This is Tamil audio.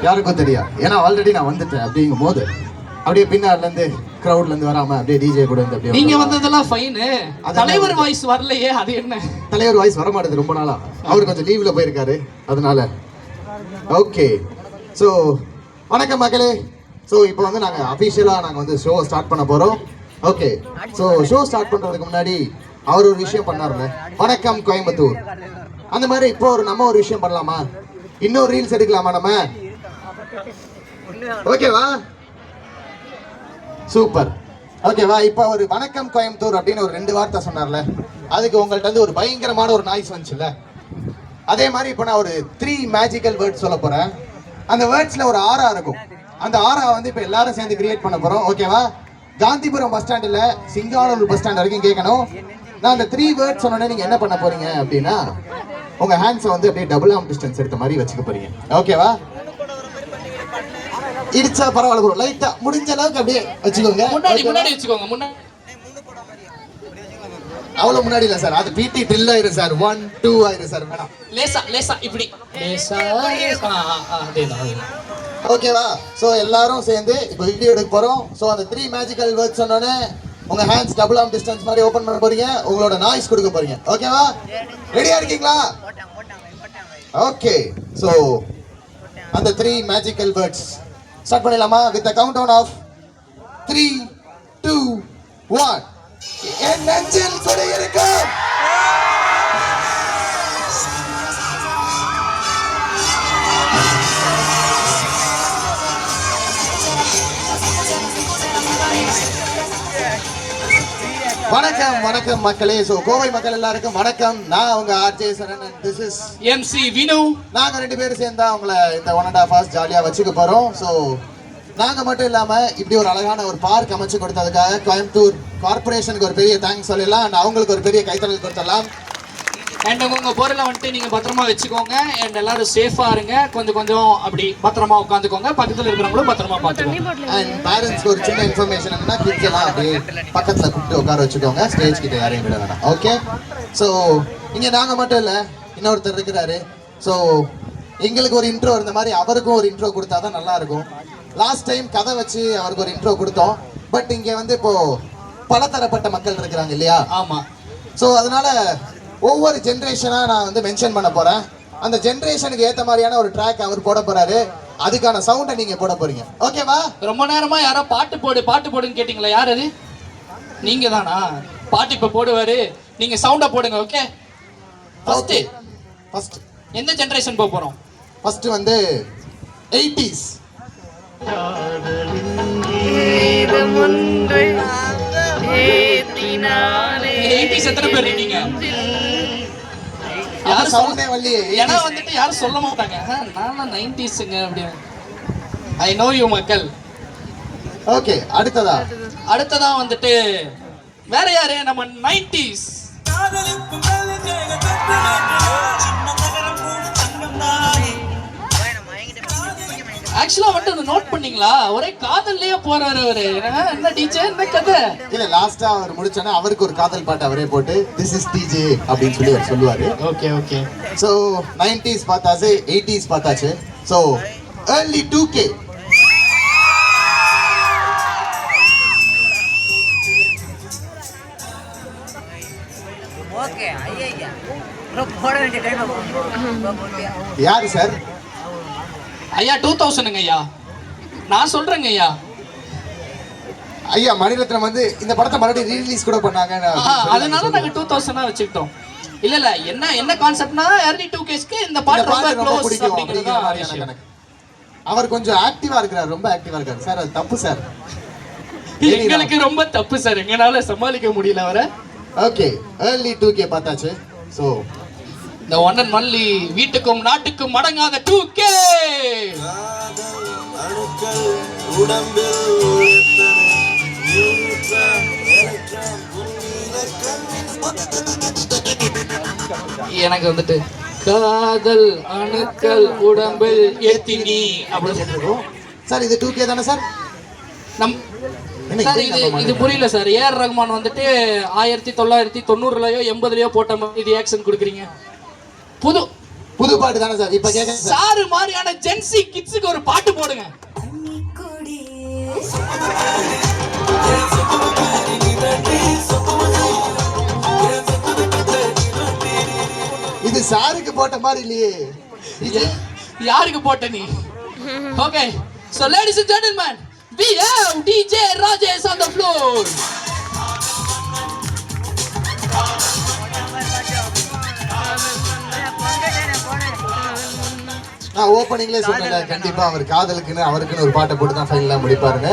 யாருக்கும் தெரியாது. ஏன்னா ஆல்ரெடி நான் வந்துட்டேன் அப்படிங்கும் போது அப்படியே பின்னாடில இருந்து கிரௌட்ல இருந்து வராம அப்படியே டிஜே கூட இருந்து அப்படியே நீங்க வந்ததெல்லாம் ஃபைன். தலைவர் வாய்ஸ் வரலையே, அது என்ன? தலைவர் வாய்ஸ் வர மாட்டேது ரொம்ப நாளா. அவர் கொஞ்சம் லீவ்ல போயிருக்காரு அதனால. ஓகே, ஸோ வணக்கம் மக்களே. ஸோ இப்போ வந்து நாங்கள் அஃபிஷியலாக நாங்கள் வந்து ஷோ ஸ்டார்ட் பண்ண போகிறோம். ஓகே, ஸோ ஷோ ஸ்டார்ட் பண்ணுறதுக்கு முன்னாடி அவர் ஒரு விஷயம் பண்ணாருங்க, வணக்கம் கோயம்புத்தூர். அந்த மாதிரி இப்போ நம்ம ஒரு விஷயம் பண்ணலாமா? இன்னொரு ரீல்ஸ் எடுக்கலாமா நம்ம? ஓகேவா? சூப்பர். ஓகேவா? இப்போ ஒரு வணக்கம் கோயம்புத்தூர் அப்படின்னு ஒரு 2 வார்த்தை சொன்னார்ல, அதுக்கு உங்கள்கிட்ட வந்து ஒரு பயங்கரமான ஒரு நாய்ஸ் வந்துச்சுல்ல, அதே மாதிரி இப்போ நான் ஒரு 3 மேஜிக்கல் வேர்ட்ஸ் சொல்ல போகிறேன். அந்த வேர்ட்ஸில் ஒரு ஆரா இருக்கும். அந்த ஆரா வந்து இப்போ எல்லாரும் சேர்ந்து கிரியேட் பண்ண போகிறோம். ஓகேவா? காந்திபுரம் பஸ் ஸ்டாண்டில் சிங்கானூர் பஸ் ஸ்டாண்ட் வரைக்கும் கேட்கணும். நான் அந்த 3 வேர்ட்ஸ் சொன்னோன்னே நீங்கள் என்ன பண்ண போகிறீங்க அப்படின்னா, உங்கள் ஹேண்ட்ஸை வந்து அப்படியே டபுள் ஆர்ம் டிஸ்டன்ஸ் எடுத்த மாதிரி வச்சுக்க போகிறீங்க. ஓகேவா? இடிச்சா பரவாயில்ல ப்ரோ, லைட்டா முடிஞ்ச அளவுக்கு அப்படியே வச்சுக்கோங்க. முன்னாடி வச்சுக்கோங்க. முன்னாடி அவ்வளவு முன்னாடி இல்ல சார், அது பிடி டில் ஆயிரும் சார். 1 2 ஆயிரும் சார். வேணாம், லேசா இப்படி லேசா. அதேதான். ஓகேவா? சோ எல்லாரும் சேர்ந்து இப்போ வீடியோ எடுக்க போறோம். சோ அந்த 3 மேஜிக்கல் வேர்ட்ஸ் சொன்னோனே உங்க ஹேண்ட்ஸ் டபுள் ஆர்ம் டிஸ்டன்ஸ் மாதிரி ஓபன் பண்ண போறீங்க. உங்களோட நாய்ஸ் கொடுக்க போறீங்க. ஓகேவா? ரெடியா இருக்கீங்களா? ஓகே, சோ அந்த 3 மேஜிக்கல் வேர்ட்ஸ் ஸ்டார்ட் பண்ணலாமா? With a countdown of 3 2 1. என் நெஞ்சில் குடியிருக்கும் வணக்கம். வணக்கம் மக்களே. சோ கோவை மக்கள் எல்லாருக்கும் வணக்கம். நான் உங்க RJ Saran and this is MC Vinu. நாங்க 2 பேரும் சேர்ந்தா உங்களை இந்த 1.5 hours ஜாலியா வச்சுக்க போறோம். சோ நாங்க மட்டும் இல்லாம இப்படி ஒரு அழகான ஒரு பார்க் அமைச்சு கொடுத்ததுக்காக கோயம்புத்தூர் கார்பரேஷனுக்கு ஒரு பெரிய தேங்க்ஸ் சொல்லலாம். and அவங்களுக்கு ஒரு பெரிய கைத்தறல் கொடுத்துடலாம். அண்ட் உங்க பொருளை வந்துட்டு நீங்க பத்திரமா வச்சுக்கோங்க. அண்ட் எல்லாரும் சேஃபா இருங்க. கொஞ்சம் அப்படி பத்திரமா உட்காந்துக்கோங்க. பக்கத்துல இருக்கிறவங்களும் பத்திரமா பாத்துக்கோங்க. அண்ட் பேரண்ட்ஸ்க்கு ஒரு சின்ன இன்ஃபர்மேஷன் என்னன்னா, கிட்ஸ் எல்லாம் அப்படியே பக்கத்துல கூப்பிட்டு உட்கார வச்சுக்கோங்க. ஸ்டேஜ் கிட்ட யாரையும் விட வேணாம். ஓகே, ஸோ இங்க நாங்க மட்டும் இல்ல, இன்னொருத்தர் இருக்கிறாரு. ஸோ எங்களுக்கு ஒரு இன்ட்ரோ இருந்த மாதிரி அவருக்கும் ஒரு இன்ட்ரோ கொடுத்தாதான் நல்லா இருக்கும். லாஸ்ட் டைம் கதை வச்சு அவருக்கு ஒரு இன்ட்ரோ கொடுத்தோம். பட் இங்க வந்து இப்போ பலதரப்பட்ட மக்கள் இருக்கிறாங்க இல்லையா? ஆமா. ஸோ அதனால ஒவ்வொரு ஜென்ரேஷனாக நான் வந்து மென்ஷன் பண்ண போகிறேன். அந்த ஜென்ரேஷனுக்கு ஏற்ற மாதிரியான ஒரு ட்ராக் அவர் போட போறாரு. அதுக்கான சவுண்டை நீங்க போட போறீங்க. ஓகேவா? ரொம்ப நேரமா யாரோ பாட்டு போடுன்னு கேட்டீங்களா? யார் அது? நீங்க தானா? பாட்டு இப்ப போடுவாரு, நீங்க சவுண்டா போடுங்க. ஓகே, ஃபர்ஸ்ட் எந்த ஜெனரேஷன் போறோம்? ஃபர்ஸ்ட் வந்து 80s. 80s எத்தனை பேர் இருக்கீங்க? யாரும் சவுண்டே வரலையே. ஏன்னா வந்துட்டு யாரும் சொல்ல மாட்டாங்க, நான் 90sங்க அப்படின்னு. ஐ நோ யூ மக்கள். ஓகே, அடுத்ததா வந்துட்டு வேற யாரு? நம்ம 90s. ஆக்சுவலா மட்டும் நோட் பண்ணீங்களா? ஒரே காதல்லயே போறாரு அவரு. என்ன டீச்சர், என்ன கதை? இல்ல, லாஸ்டா அவர் முடிச்சனா அவருக்கு ஒரு காதல் பாட்டு அவரே போட்டு this is DJ அப்படின்னு சொல்லி அவர் சொல்லுவாரு. ஓகே. சோ 90s பார்த்தாச்சு, 80s பார்த்தாச்சு. So early 2K. ஓகே, ஐயா ப்ரோ போட வேண்டிய டைம். யாரு சார்? ஐயா 2000ங்க ஐயா. நான் சொல்றேங்க ஐயா. ஐயா மணிரத்னம் வந்து இந்த படத்தை மறுபடியும் ரீலீஸ் கூட பண்ணாங்க. அதனால நாங்க 2000 வச்சுக்கிட்டோம். இல்ல என்ன கான்செப்ட்னா early 2Ksக்கு இந்த பாட்டு ரொம்ப க்ளோஸ் அப்படிங்கறது தான். அவர் கொஞ்சம் ஆக்டிவா இருக்காரு, ரொம்ப ஆக்டிவா இருக்காரு சார். அது தப்பு சார். எங்களுக்கு ரொம்ப தப்பு சார். எங்கனால சமாளிக்க முடியல வர. ஓகே, early 2K பார்த்தாச்சு. சோ இந்த ஒன் அண்ட் ஒன்லி வீட்டுக்கும் நாட்டுக்கும் மடங்காத 2K. எனக்கு வந்துட்டு காதல் அணுக்கள் உடம்பில் ஏத்தி நீ அப்படின்னு சொல்லிருக்கோம் சார். இது 2K தானே சார்? சார் இது புரியல சார். ஏஆர் ரஹ்மான் வந்துட்டு 1990லயோ 80லயோ போட்ட மாதிரி ரியாக்ஷன் கொடுக்குறீங்க. புது பாட்டு தானே சார் இப்ப கேட்க சார். சாரு மாதிரியான ஜென்சி கிட்ஸுக்கு ஒரு பாட்டு போடுங்க. இது சாருக்கு போட்ட மாதிரி இல்லையே. யாருக்கு போட்ட நீ? Okay, so ladies and gentlemen, we have DJ Rajesh on the floor. நான் ஓப்பனிங்லேயே சொன்னேன், கண்டிப்பா அவர் காதலுக்குன்னு அவருக்குன்னு ஒரு பாட்டை போட்டு தான் ஃபைனலாக முடிப்பாருன்னு.